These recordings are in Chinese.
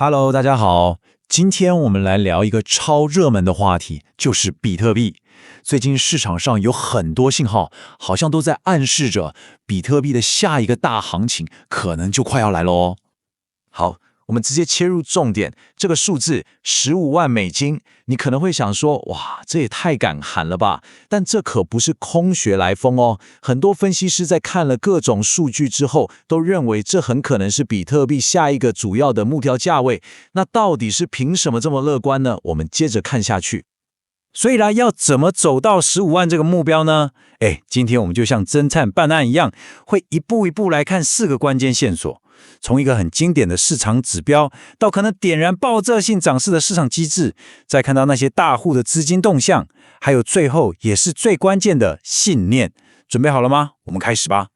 Hello，大家好，今天我们来聊一个超热门的话题，就是比特币。最近市场上有很多信号，好像都在暗示着比特币的下一个大行情可能就快要来了哦。好，我们直接切入重点，这个数字$150,000，你可能会想说，哇，这也太敢喊了吧？但这可不是空穴来风哦。很多分析师在看了各种数据之后，都认为这很可能是比特币下一个主要的目标价位。那到底是凭什么这么乐观呢？我们接着看下去。所以啦，要怎么走到15万这个目标呢？今天我们就像侦探办案一样，会一步一步来看4个关键线索。从一个很经典的市场指标，到可能点燃爆炸性涨势的市场机制，再看到那些大户的资金动向，还有最后也是最关键的信念。准备好了吗？我们开始吧。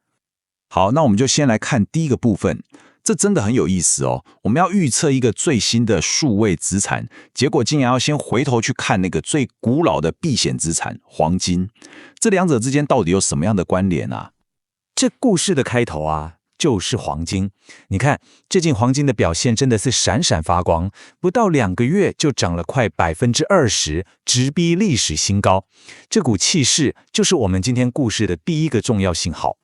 好，那我们就先来看第一个部分。这真的很有意思哦！我们要预测一个最新的数位资产，结果竟然要先回头去看那个最古老的避险资产——黄金。这两者之间到底有什么样的关联啊？这故事的开头啊，就是黄金。你看，最近黄金的表现真的是闪闪发光，不到2个月就涨了快20%，直逼历史新高。这股气势就是我们今天故事的第一个重要信号。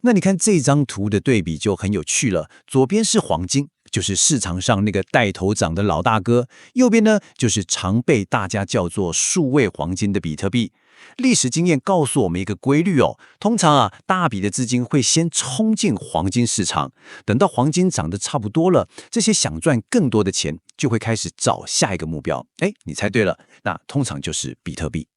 那你看这张图的对比就很有趣了，左边是黄金，就是市场上那个带头涨的老大哥，右边呢就是常被大家叫做数位黄金的比特币。历史经验告诉我们一个规律哦，通常大笔的资金会先冲进黄金市场，等到黄金涨得差不多了，这些想赚更多的钱就会开始找下一个目标。你猜对了，那通常就是比特币。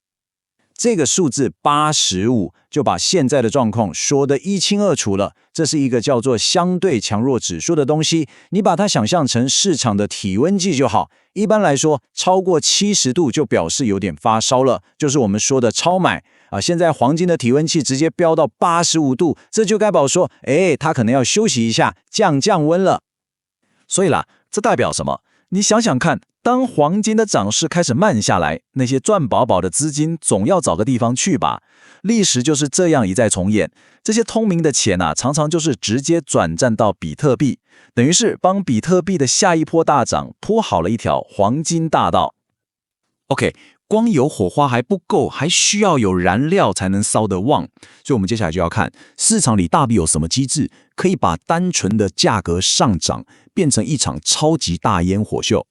这个数字85就把现在的状况说得一清二楚了。这是一个叫做相对强弱指数的东西，你把它想象成市场的体温计就好。一般来说，超过70度就表示有点发烧了，就是我们说的超买啊。现在黄金的体温计直接飙到85度，这就该保说，它可能要休息一下，降温了。所以啦，这代表什么？你想想看，当黄金的涨势开始慢下来，那些赚饱饱的资金总要找个地方去吧。历史就是这样一再重演，这些聪明的钱常常就是直接转战到比特币，等于是帮比特币的下一波大涨铺好了一条黄金大道。OK， 光有火花还不够，还需要有燃料才能烧得旺。所以我们接下来就要看市场里到底有什么机制，可以把单纯的价格上涨变成一场超级大烟火秀。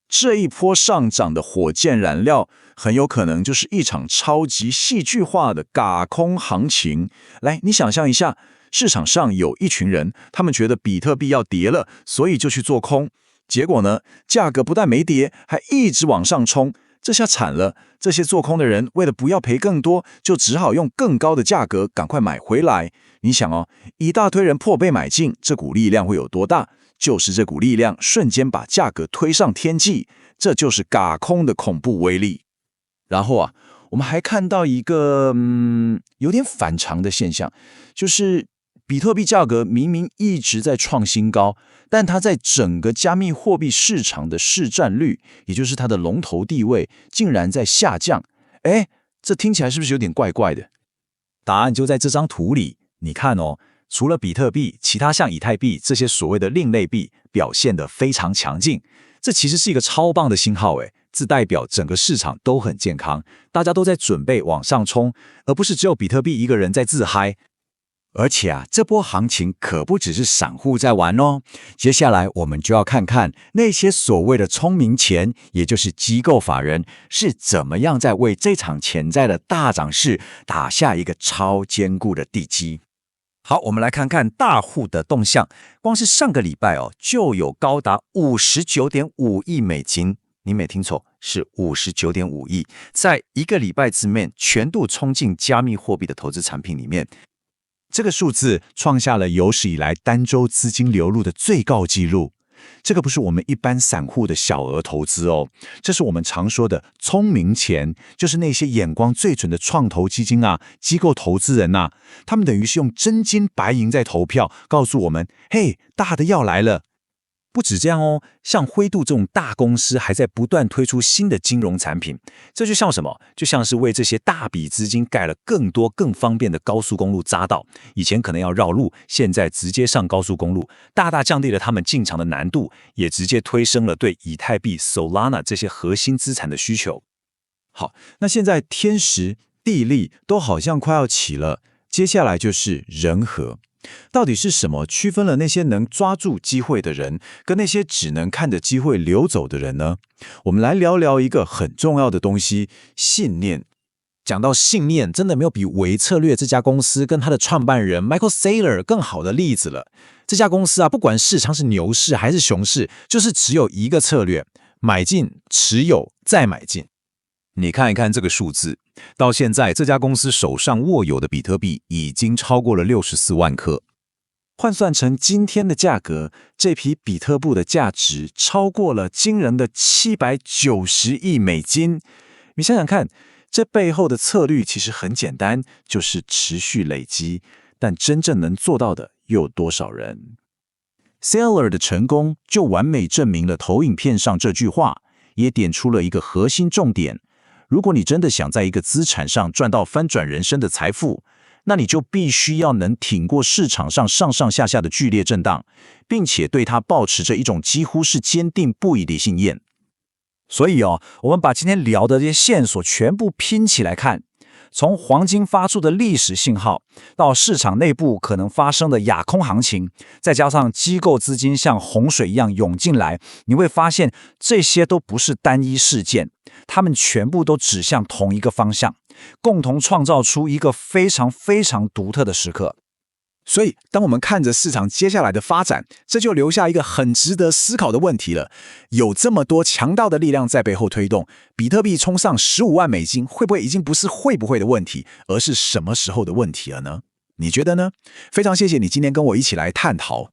这一波上涨的火箭燃料，很有可能就是一场超级戏剧化的軋空行情。来，你想象一下，市场上有一群人，他们觉得比特币要跌了，所以就去做空。结果呢，价格不但没跌，还一直往上冲。这下惨了，这些做空的人为了不要赔更多，就只好用更高的价格赶快买回来。你想哦，一大堆人破倍买进，这股力量会有多大？就是这股力量瞬间把价格推上天际，这就是軋空的恐怖威力。然后我们还看到一个有点反常的现象，就是比特币价格明明一直在创新高，但它在整个加密货币市场的市占率，也就是它的龙头地位，竟然在下降。这听起来是不是有点怪怪的？答案就在这张图里，你看哦。除了比特币，其他像以太币这些所谓的另类币表现得非常强劲，这其实是一个超棒的信号，这代表整个市场都很健康，大家都在准备往上冲，而不是只有比特币一个人在自嗨。而且这波行情可不只是散户在玩哦。接下来我们就要看看那些所谓的聪明钱，也就是机构法人，是怎么样在为这场潜在的大涨势打下一个超坚固的地基。好，我们来看看大户的动向。光是上个礼拜就有高达$59.5亿，你没听错，是$59.5亿，在一个礼拜之内全部冲进加密货币的投资产品里面。这个数字创下了有史以来单周资金流入的最高纪录。这个不是我们一般散户的小额投资哦，这是我们常说的聪明钱，就是那些眼光最准的创投基金机构投资人他们等于是用真金白银在投票，告诉我们，嘿，大的要来了。不止这样哦，像灰度这种大公司还在不断推出新的金融产品，这就像什么？就像是为这些大笔资金盖了更多更方便的高速公路匝道。以前可能要绕路，现在直接上高速公路，大大降低了他们进场的难度，也直接推升了对以太币、Solana 这些核心资产的需求。好，那现在天时、地利都好像快要齐了，接下来就是人和。到底是什么区分了那些能抓住机会的人，跟那些只能看着机会流走的人呢？我们来聊聊一个很重要的东西——信念。讲到信念，真的没有比微策略这家公司跟他的创办人 Michael Saylor 更好的例子了。这家公司啊，不管市场是牛市还是熊市，就是只有一个策略：买进、持有、再买进。你看一看这个数字，到现在这家公司手上握有的比特币已经超过了64万颗，换算成今天的价格，这批比特币的价值超过了惊人的790亿美金。你想想看，这背后的策略其实很简单，就是持续累积，但真正能做到的又有多少人？ Saylor 的成功就完美证明了投影片上这句话，也点出了一个核心重点。如果你真的想在一个资产上赚到翻转人生的财富，那你就必须要能挺过市场上上上下下的剧烈震荡，并且对它抱持着一种几乎是坚定不移的信念。所以我们把今天聊的这些线索全部拼起来看，从黄金发出的历史信号，到市场内部可能发生的亚空行情，再加上机构资金像洪水一样涌进来，你会发现这些都不是单一事件，它们全部都指向同一个方向，共同创造出一个非常非常独特的时刻。所以，当我们看着市场接下来的发展，这就留下一个很值得思考的问题了。有这么多强大的力量在背后推动，比特币冲上15万美金，会不会已经不是会不会的问题，而是什么时候的问题了呢？你觉得呢？非常谢谢你今天跟我一起来探讨。